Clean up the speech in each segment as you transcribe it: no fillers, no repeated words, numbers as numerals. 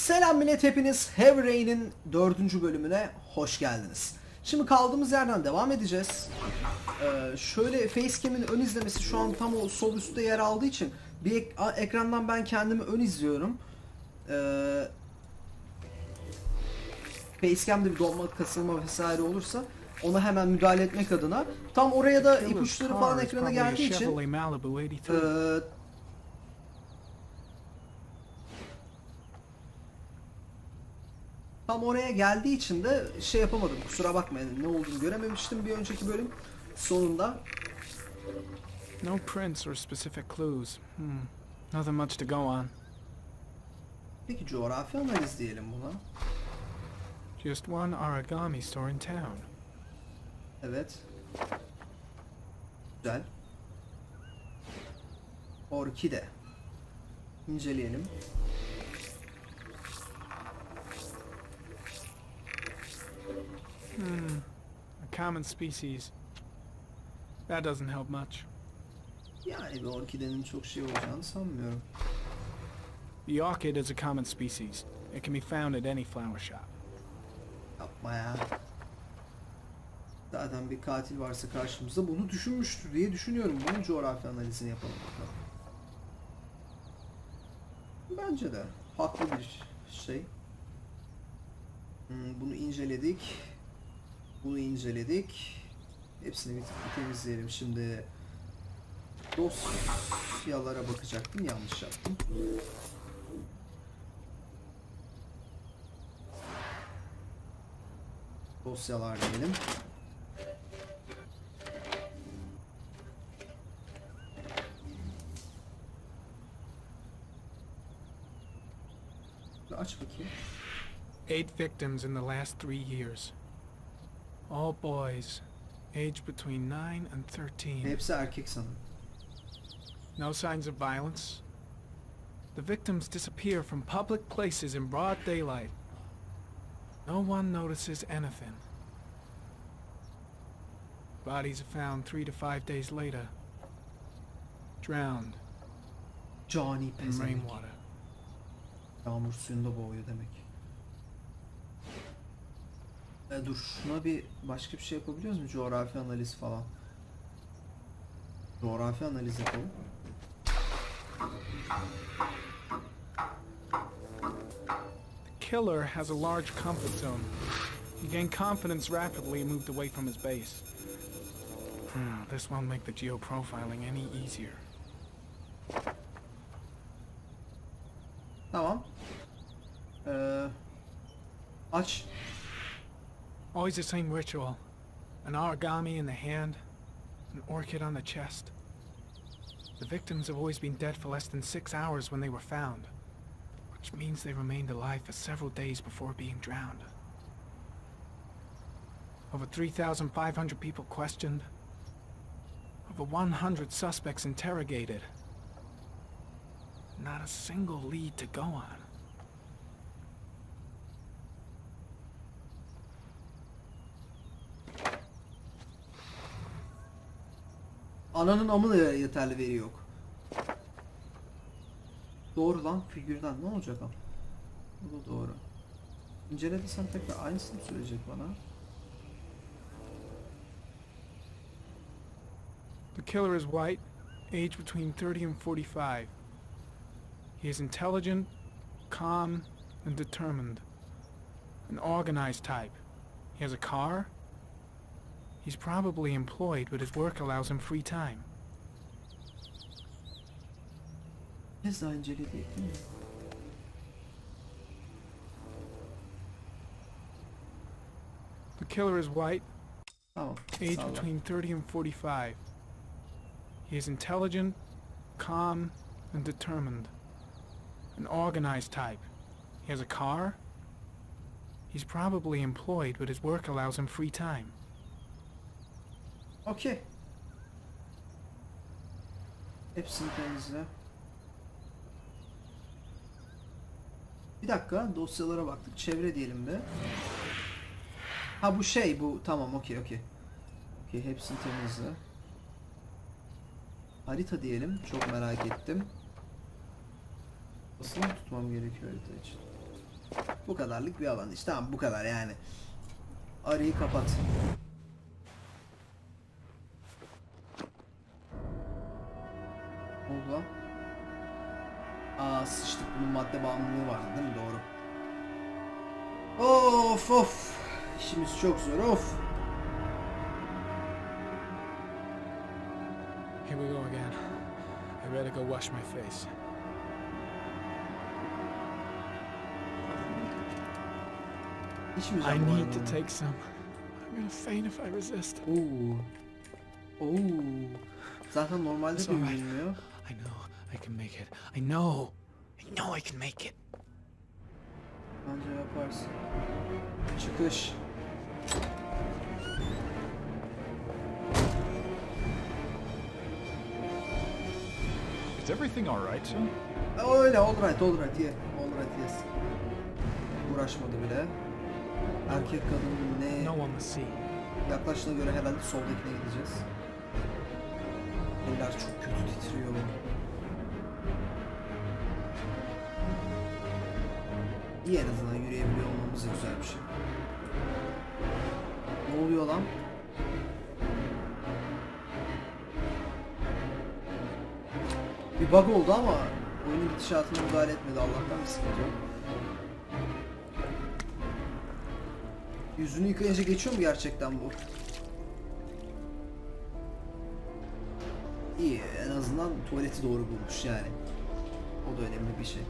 Selam millet, hepiniz Heavy Rain'in 4. bölümüne hoş geldiniz. Şimdi kaldığımız yerden devam edeceğiz. Şöyle facecam'in ön izlemesi şu an tam o sol üstte yer aldığı için bir ekrandan ben kendimi ön izliyorum. Facecam'de bir donma, kasılma vesaire olursa ona hemen müdahale etmek adına tam oraya da ipuçları falan ekrana geldiği için tam oraya geldiği için de şey yapamadım. Kusura bakmayın. Ne olduğunu görememiştim bir önceki bölüm sonunda. No prints or specific clues. Nothing much to go on. Peki coğrafi analiz diyelim buna. Just one origami store in town. Evet. Güzel. Orkide. İnceleyelim. A common species. That doesn't help much. Yani bir orkidenin çok şey olacağını sanmıyorum. The orchid is a common species. It can be found at any flower shop. Yapma ya. Zaten bir katil varsa karşımızda bunu düşünmüştür diye düşünüyorum. Bunun coğrafi analizini yapalım bakalım. Bence de haklı bir şey. Bunu inceledik. Bunu inceledik. Hepsini bir temizleyelim. Şimdi dosyalara bakacaktım. Yanlış yaptım. Dosyalar diyelim. Aç bakayım. 8 victims in the last 3 years. All boys, aged between 9 and 13. Hepsi erkek sanırım. No signs of violence. The victims disappear from public places in broad daylight. No one notices anything. Bodies are found 3 to 5 days later. Drowned Cani in pezevenk. rainwater. Yağmur suyunda boğuyor demek. Dur, şuna bir başka bir şey yapabiliyoruz mu? Coğrafi analiz falan. Coğrafi analiz yapalım. The killer has a large comfort zone. He gained confidence rapidly and moved away from his base. This won't make the geoprofiling any easier. Tamam. Aç. Always the same ritual. An origami in the hand, an orchid on the chest. The victims have always been dead for less than 6 hours when they were found, which means they remained alive for several days before being drowned. Over 3,500 people questioned. Over 100 suspects interrogated. Not a single lead to go on. Ananın amı da yeterli veri yok. Doğru lan, figürden ne olacak am? Bu da doğru. İncelediysen tekrar aynısını söyleyecek bana. The killer is white, aged between 30 and 45. He is intelligent, calm, and determined. An organized type. He has a car. He's probably employed, but his work allows him free time. Biz daha inceledik değil mi? The killer is white, Tamam. aged sağ ol. between 30 and 45. He is intelligent, calm, and determined. An organized type. He has a car. He's probably employed, but his work allows him free time. Okey. Hepsini temizle. Bir dakika, dosyalara baktık. Çevre diyelim de. Ha bu şey, bu tamam, okey. Okey, hepsini temizle. Harita diyelim. Çok merak ettim. Nasıl tutmam gerekiyor harita için? Bu kadarlık bir alan işte. Tamam bu kadar yani. Arayı kapat. Ne oldu lan? Aa sıçtık, bunun madde bağımlılığı vardı değil mi? Doğru. Of of. İşimiz çok zor of. Here we go again. I better go wash my face. İşimiz I need to take some. I'm gonna faint if I resist. Oo. Oo. Zaten normalde It's de alright. bilmiyor. I know I can make it. I know I can make it. Bence yaparsın. Çıkış. Is everything all right, son? Öyle alright ye. Alright yes. Uğraşmadı bile. Erkek kadın ne? No one will see. Yaklaşına göre herhalde soldakine gideceğiz. Eller çok kötü titriyor. İyi, en azından yürüyebiliyor olmamız da güzel bir şey. Ne oluyor lan? Bir bug oldu ama oyunun gidişatına müdahale etmedi. Allah'tan bir sıkıntı yok. Yüzünü yıkayınca geçiyor mu gerçekten bu? İyi, en azından tuvaleti doğru bulmuş yani. O da önemli bir şey.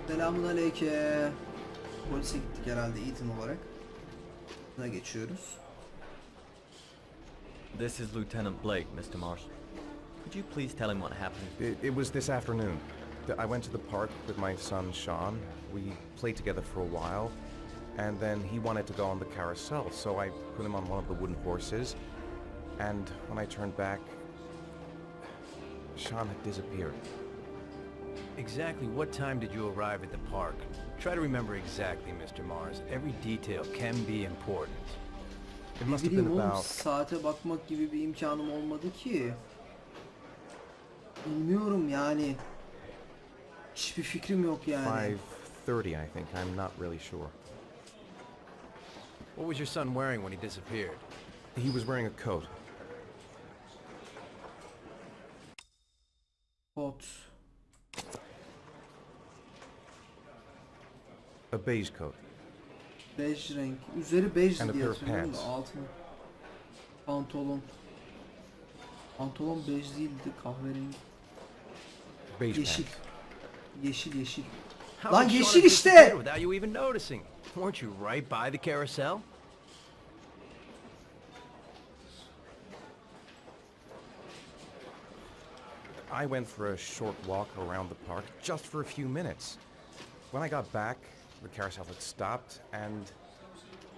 Selamun aleyke. Polise gittik herhalde eğitim olarak. Buna geçiyoruz. This is Lieutenant Blake, Mr. Mars. Could you please tell him what happened? It was this afternoon. I went to the park with my son Sean. We played together for a while, and then he wanted to go on the carousel, so I put him on one of the wooden horses. And when I turned back, Sean had disappeared. Exactly what time did you arrive at the park? Try to remember exactly, Mr. Mars. Every detail can be important. It must have Bileyim been oğlum, about saate bakmak gibi bir imkanım olmadı ki. Bilmiyorum yani. Hiçbir fikrim yok yani. 5:30, I think. I'm not really sure. What was your son wearing when he disappeared? He was wearing a coat. Kot. A beige coat. Bej renk. Üzeri bej And a diye pair of hatırlıyorum da pants. altına. Pantolon. Pantolon bej değildi, kahverengi. Beige Yeşil. pants. Yeşil yeşil. How Lan could Sean yeşil have işte! disappeared without you even noticing? Weren't you right by the carousel? I went for a short walk around the park just for a few minutes. When I got back, the carousel had stopped and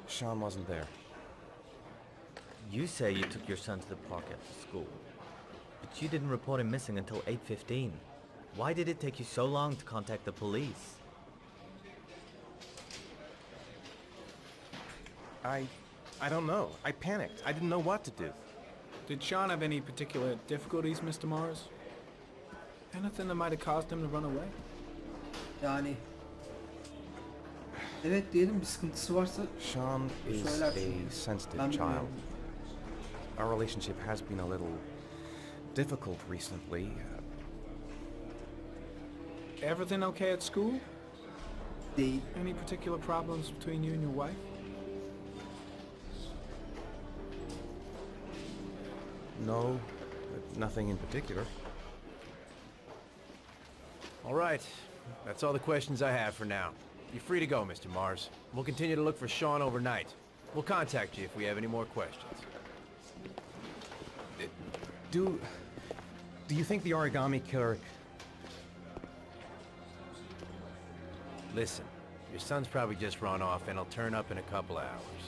Sean wasn't there. You say you took your son to the park after school, but you didn't report him missing until 8:15. Why did it take you so long to contact the police? I don't know. I panicked. I didn't know what to do. Did Sean have any particular difficulties, Mr. Mars? Anything that might have caused him to run away? Yani. Evet diyelim, bir sıkıntısı varsa Sean is söyler a çünkü. sensitive Ben child. bilmiyorum. Our relationship has been a little difficult recently. Everything okay at school? Değil. Any particular problems between you and your wife? No, nothing in particular. All right. That's all the questions I have for now. You're free to go, Mr. Mars. We'll continue to look for Sean overnight. We'll contact you if we have any more questions. Do you think the origami killer... Listen, your son's probably just run off and he'll turn up in a couple of hours.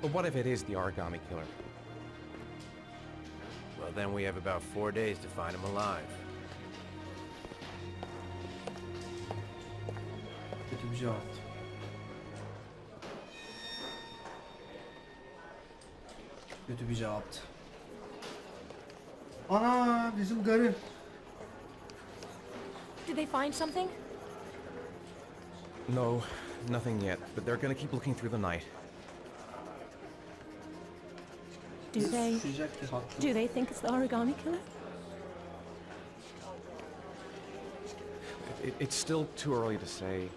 But what if it is the origami killer? Well, then we have about 4 days to find him alive. Kötü bir cevaptı. Kötü bir cevaptı. Ana bizim garı. Did they find something? No, nothing yet, but they're gonna keep looking through the night. Do they Suçlayacak ki haklı. do they think it's the origami killer? It's still too early to say.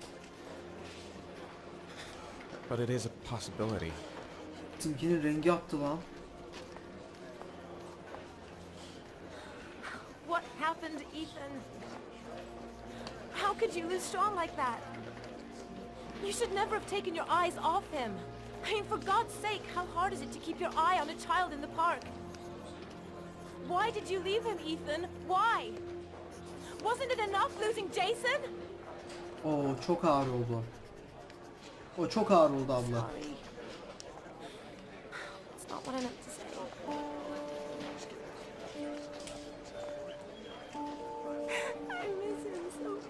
But it is a possibility. Bizimkinin rengi attı lan. What happened, Ethan? How could you lose Sean like that? You should never have taken your eyes off him. I mean, for God's sake, how hard is it to keep your eye on a child in the park? Why did you leave him, Ethan? Why? Wasn't it enough losing Jason? Oo çok ağır oldu. O çok ağır oldu abla. Sorry. It's not what I meant to say. I miss him so much.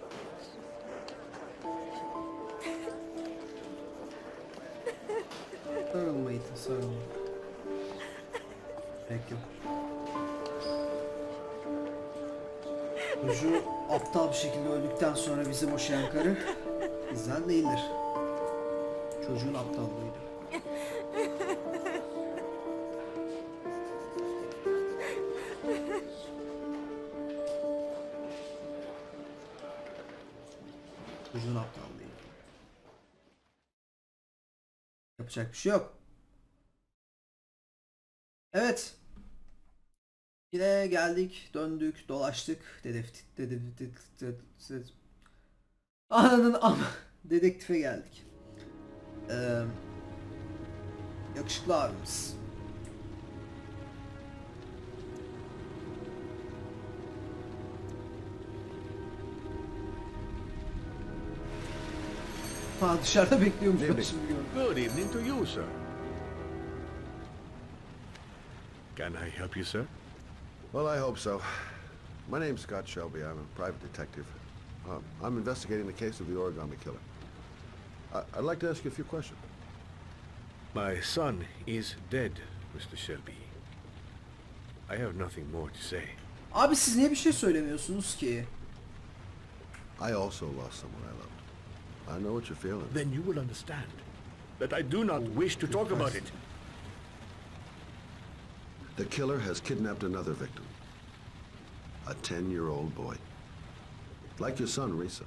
Sarılma Ethan, sarılma. Peki. Çocuğu aptal bir şekilde öldükten sonra bizi boşayan karı bizden değildir. Çocuğun aptallığıydı. Çocuğun aptallığıydı. Yapacak bir şey yok. Evet. Yine geldik, döndük, dolaştık. Ananın ama dedektife geldik. Yakışıklı abimiz. Ha dışarıda bekliyormuş ben şimdi gördüm. Good evening to you, sir. Can I help you, sir? Well, I hope so. My name's Scott Shelby. I'm a private detective. I'm investigating the case of the origami killer. I'd like to ask you a few questions. My son is dead, Mr. Shelby. I have nothing more to say. Abi siz niye bir şey söylemiyorsunuz ki? I also lost someone I loved. I know what you're feeling. Then you will understand that I do not wish to talk about it. The killer has kidnapped another victim. A 10-year-old boy. Like your son, Risa.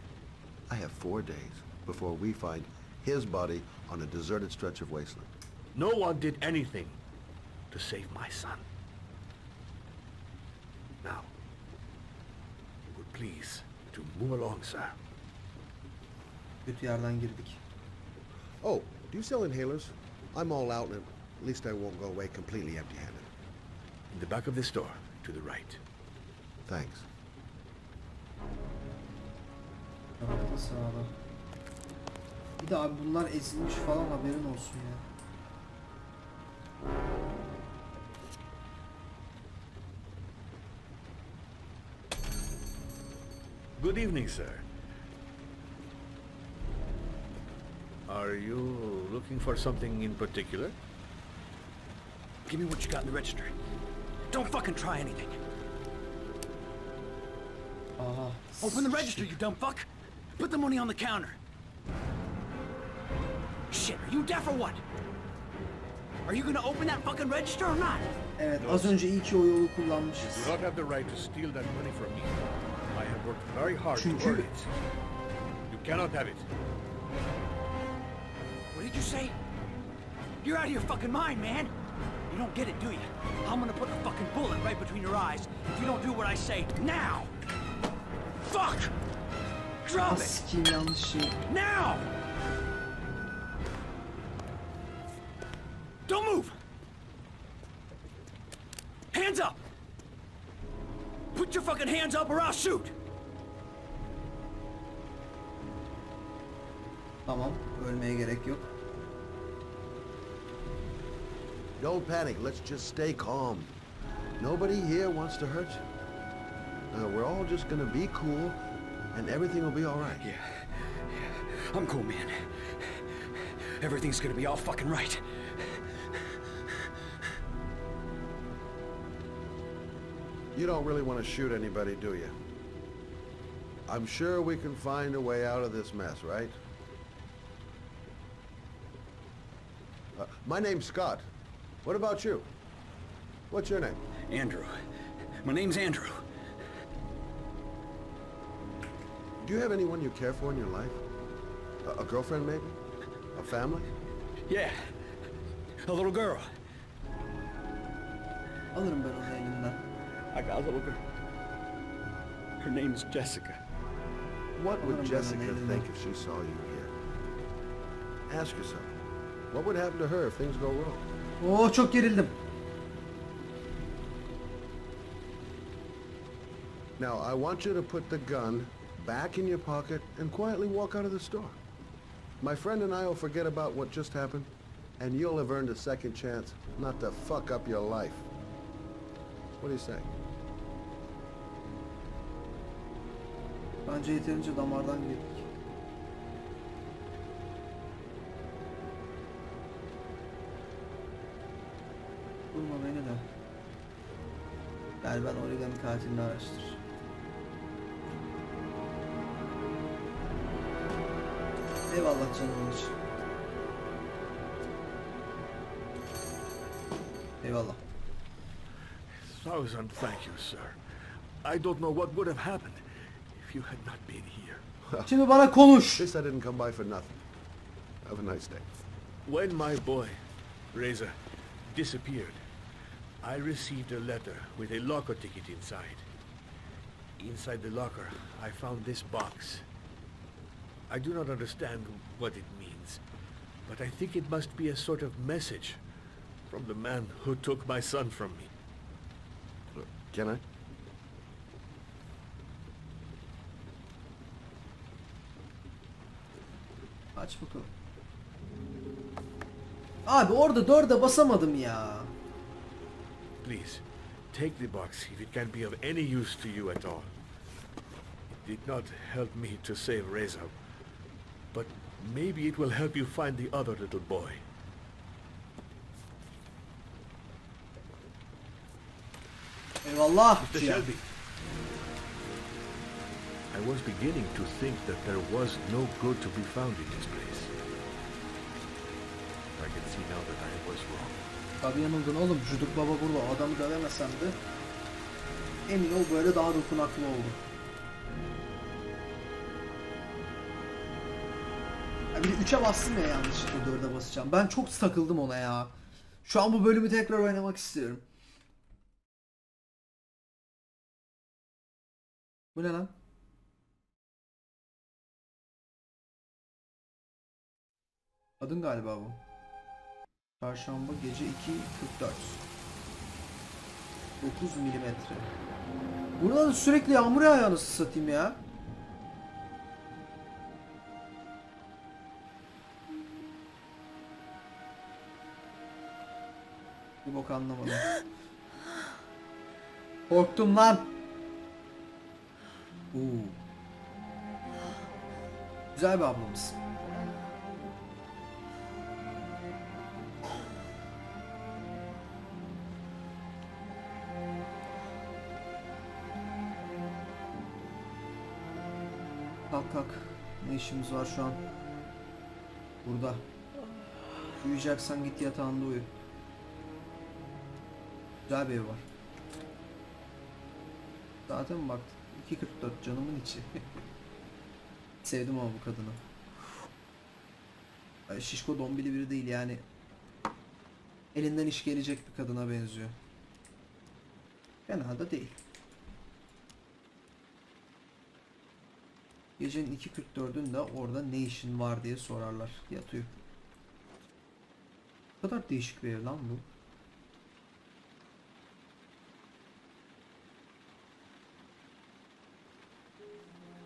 I have 4 days before we find his body on a deserted stretch of wasteland. No one did anything to save my son. Now, you would please to move along, sir. Kötü yerden girdik. Oh, do you sell inhalers? I'm all out, and at least I won't go away completely empty-handed. In the back of the store, to the right. Thanks. Sağda sağda. Bir de abi bunlar ezilmiş falan haberin olsun ya. Good evening, sir. Are you looking for something in particular? Give me what you got in the register. Don't fucking try anything. Aha. Open the register, you dumb fuck. Put the money on the counter. Shit, are you deaf or what? Are you gonna open that fucking register or not? Evet, az önce iyi ki o yolu kullanmışız. You do not have the right to steal that money from me. I have worked very hard to Çünkü- earn it. You cannot have it. What did you say? You're out of your fucking mind, man. You don't get it, do you? I'm gonna put a fucking bullet right between your eyes if you don't do what I say now. Fuck! Drop it! Sikiyim yanlış şey. Now! Don't move! Hands up! Put your fucking hands up or I'll shoot! Tamam, ölmeye gerek yok. Don't panic. Let's just stay calm. Nobody here wants to hurt you. We're all just gonna be cool, and everything will be all right. Yeah. I'm cool, man. Everything's gonna be all fucking right. You don't really want to shoot anybody, do you? I'm sure we can find a way out of this mess, right? My name's Scott. What about you? What's your name? Andrew. My name's Andrew. Do you have anyone you care for in your life? A girlfriend, maybe? A family? Yeah. A little girl. Alırım ben onu elinden. I got a little girl. Her name's Jessica. What would Jessica think if she saw you here? Ask yourself, what would happen to her if things go wrong? Oo, çok gerildim. Now, I want you to put the gun back in your pocket and quietly walk out of the store. My friend and I will forget about what just happened, and you'll have earned a second chance not to fuck up your life. What do you say? Bence yeterince damardan girdik. Vurma beni de. Gel ben origami katilini araştır. Eyvallah canımın için. Eyvallah. Thousand thank you, sir. I don't know what would have happened if you had not been here. Şimdi bana konuş. This I didn't come by for nothing. Have a nice day. When my boy, Reza, disappeared, I received a letter with a locker ticket inside. Inside the locker, I found this box. I do not understand what it means, but I think it must be a sort of message from the man who took my son from me. Can I? Aç bakalım. Abi orada 4'e basamadım ya. Please, take the box if it can be of any use to you at all. It did not help me to save Reza, but maybe it will help you find the other little boy. Eyvallah. Mr. Shelby, I was beginning to think that there was no good to be found in this place. I can see now that I was wrong. Tabii yanıldın oğlum. Cuduk baba burada. Adamı dövemesem de emin ol böyle daha dokunaklı oldu. Ya bir de 3'e bastım ya, yanlışlıkla 4'e basacağım. Ben çok takıldım ona ya. Şu an bu bölümü tekrar oynamak istiyorum. Bu ne lan? Adın galiba bu. Çarşamba gece 2:44. 9 milimetre. Burada da sürekli yağmur yağıyor anasını satayım ya. Bir bok anlamadım. Korktum lan. Güzel bir ablamız. Kalk kalk. Ne işimiz var şu an? Burada. Uyuyacaksan git yatağında uyu. Güzel bir ev var. Zaten bak 2:44 canımın içi. Sevdim ama bu kadını. Şişko dombili biri değil yani. Elinden iş gelecek bir kadına benziyor. Fena da değil. Gecenin 2:44'ünde orada ne işin var diye sorarlar. Yatıyor. Ne kadar değişik bir ev lan bu.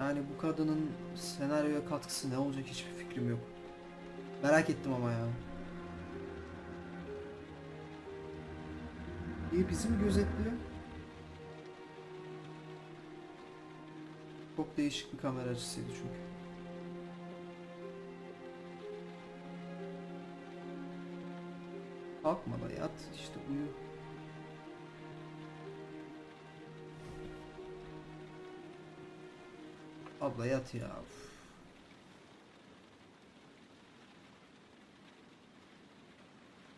Yani bu kadının senaryoya katkısı ne olacak hiçbir fikrim yok. Merak ettim ama ya. İyi, bizi mi gözetliyor? Çok değişik bir kamera açısıydı çünkü. Kalkma da yat, işte uyu. Abla yat ya. Uf.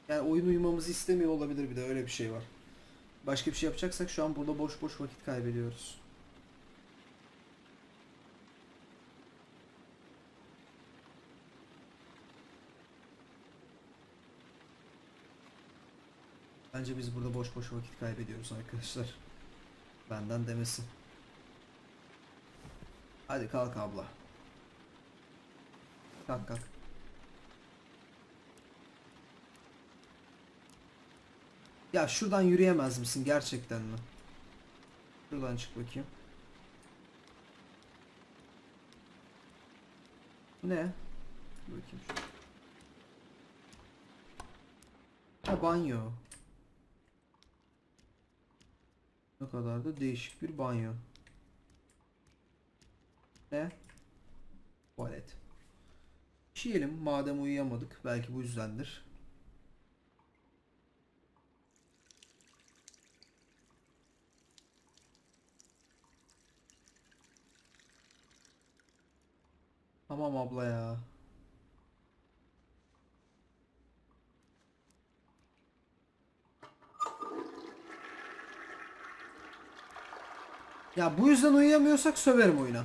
Yani oyun uyumamızı istemiyor olabilir, bir de öyle bir şey var. Başka bir şey yapacaksak şu an burada boş boş vakit kaybediyoruz. Bence biz burada boş boş vakit kaybediyoruz arkadaşlar. Benden demesi. Hadi kalk abla. Kalk kalk. Ya şuradan yürüyemez misin gerçekten mi? Şuradan çık bakayım. Bu ne? Bakayım şu. Ha, banyo. Ne kadar da değişik bir banyo. Ne? Tuvalet. İşeyelim madem uyuyamadık. Belki bu yüzdendir. Tamam abla ya. Ya bu yüzden uyuyamıyorsak söverim oyuna.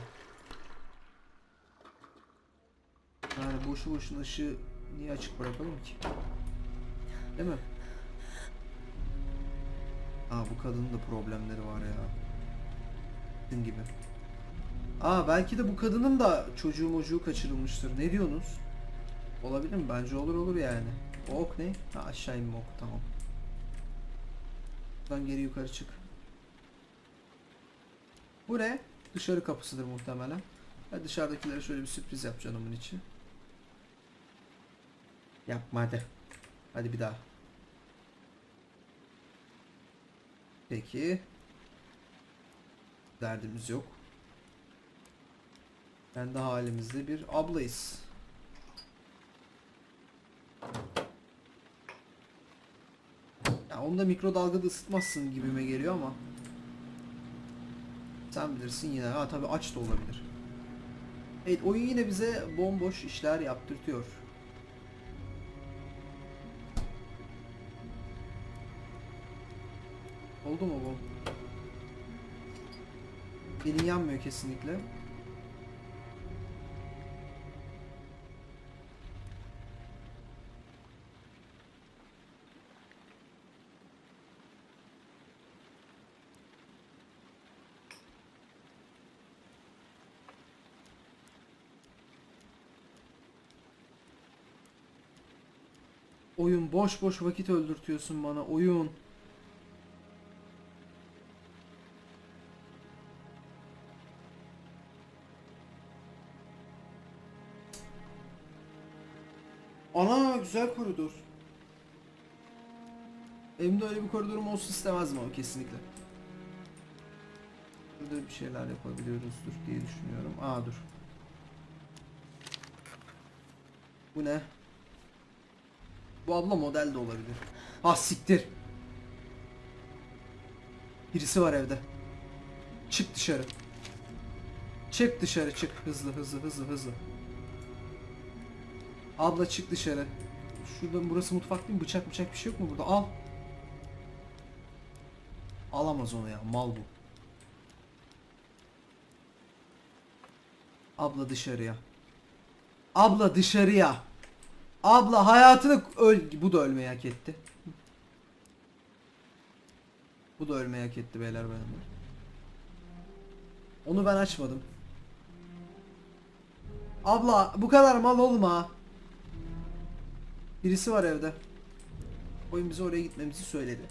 Yani boşu boşuna ışığı niye açık bırakalım ki? Değil mi? Aa, bu kadının da problemleri var ya. Dediğim gibi. Aa, belki de bu kadının da çocuğu kaçırılmıştır. Ne diyorsunuz? Olabilir mi? Bence olur yani. O ok ne? Ha, aşağı inme ok, tamam. Buradan geri yukarı çık. Bu ne? Dışarı kapısıdır muhtemelen. Hadi dışarıdakilere şöyle bir sürpriz yap canımın içi. Yapma hadi. Hadi bir daha. Peki. Derdimiz yok. Kendi halimizde bir ablayız. Ya onu da mikrodalgada ısıtmazsın gibime geliyor ama. Sen bilirsin yine. Ha tabii aç da olabilir. Evet, oyun yine bize bomboş işler yaptırtıyor. Oldu mu bu? Elin yanmıyor kesinlikle. Oyun, boş boş vakit öldürtüyorsun bana oyun. Ana, güzel koridor. Evimde öyle bir koridorum olsun istemezdim ama kesinlikle. Burada bir şeyler yapabiliyoruzdur diye düşünüyorum. Aa, dur. Bu ne? Bu abla model de olabilir. Ha siktir. Birisi var evde. Çık dışarı. Çık dışarı, çık. Hızlı. Abla çık dışarı. Şuradan, burası mutfak değil mi? Bıçak bir şey yok mu burada? Al. Alamaz onu ya. Mal bu. Abla dışarıya. Abla dışarıya. Abla hayatını bu da ölmeyi hak etti. Bu da ölmeyi hak etti beyler beyanlar. Onu ben açmadım. Abla bu kadar mal olma. Birisi var evde. Oyun bize oraya gitmemizi söyledi.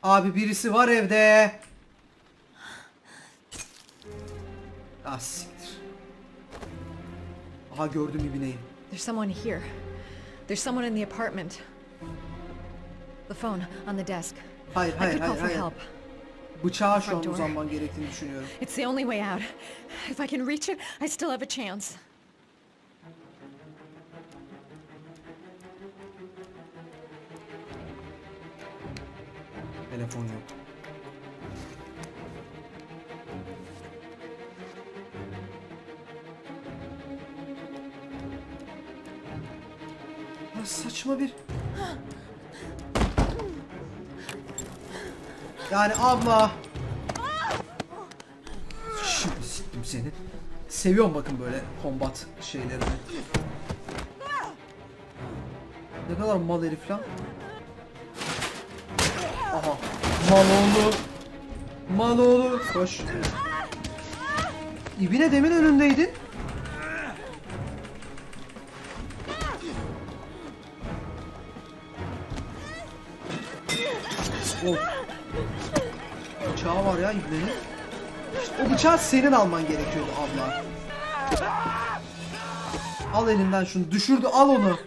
Abi birisi var evde. Ah siktir. Aha gördüm ibineyi. There's someone here. There's someone in the apartment. The phone on the desk. Hayır I hayır could call hayır for hayır. help. Bıçağa şu an Front door. uzanman gerektiğini düşünüyorum. It's the only way out. If I can reach it, I still have a chance. Telefon yok. Ya saçma bir... Yani abla... Şimdi siktim seni. Seviyorum bakın böyle combat şeylerini. Ne kadar mal herif lan. Aha. Maloğlu. Maloğlu. Koş. İbine demin önündeydin. Of. Bıçağı var ya İbne'nin. İşte o bıçağı senin alman gerekiyordu abla. Al elinden şunu. Düşürdü, al onu.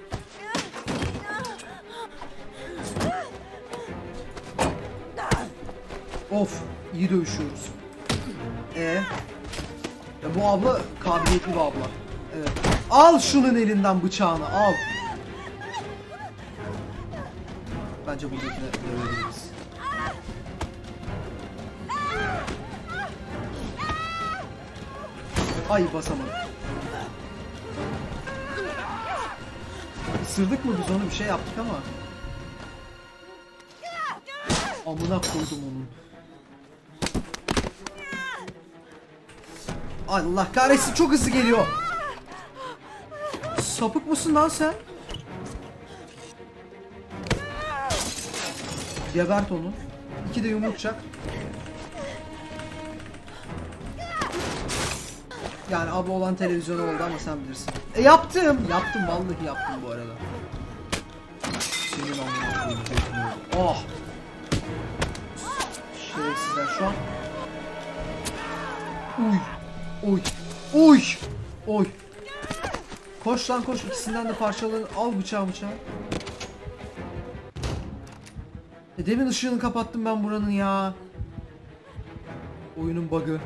Of, iyi dövüşüyoruz. Ya bu abla kabiliyetli bir abla. Evet. Al şunun elinden bıçağını, al. Bence buradakine dövebiliriz. Ay basamadım. Isırdık mı biz onu, bir şey yaptık ama. Amına koydum onun. Allah kahretsin, çok hızlı geliyor. Sapık mısın lan sen? Gebert onu. 2 de yumruk. Yani abla olan televizyonu oldu ama sen bilirsin. Yaptım. Yaptım, vallahi yaptım bu arada. Senin amına koyayım. Oh. Şerefsizler şu an. Uy. Oy. Oy. Oy. Koş lan koş. İkisinden de parçalarını al, bıçağı. Demin ışığını kapattım ben buranın ya. Oyunun bug'ı.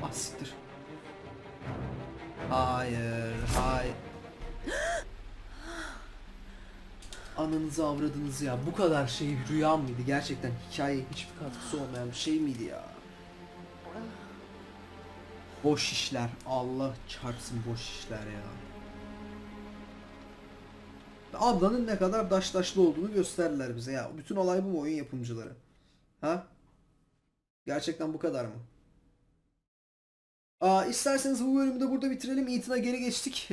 Ah siktir. Hayır. Ananızı avradınız ya. Bu kadar şey rüya mıydı? Gerçekten hikayeye hiçbir katkısı olmayan bir şey miydi ya? Boş işler. Allah çarpsın boş işler ya. Ablanın ne kadar daşlı olduğunu gösterdiler bize ya. Bütün olay bu mu oyun yapımcıları? Ha? Gerçekten bu kadar mı? İsterseniz bu bölümü de burada bitirelim. İtina geri geçtik.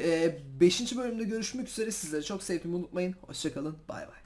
5. bölümde görüşmek üzere. Sizleri çok sevdiğimi unutmayın. Hoşçakalın. Bay bay.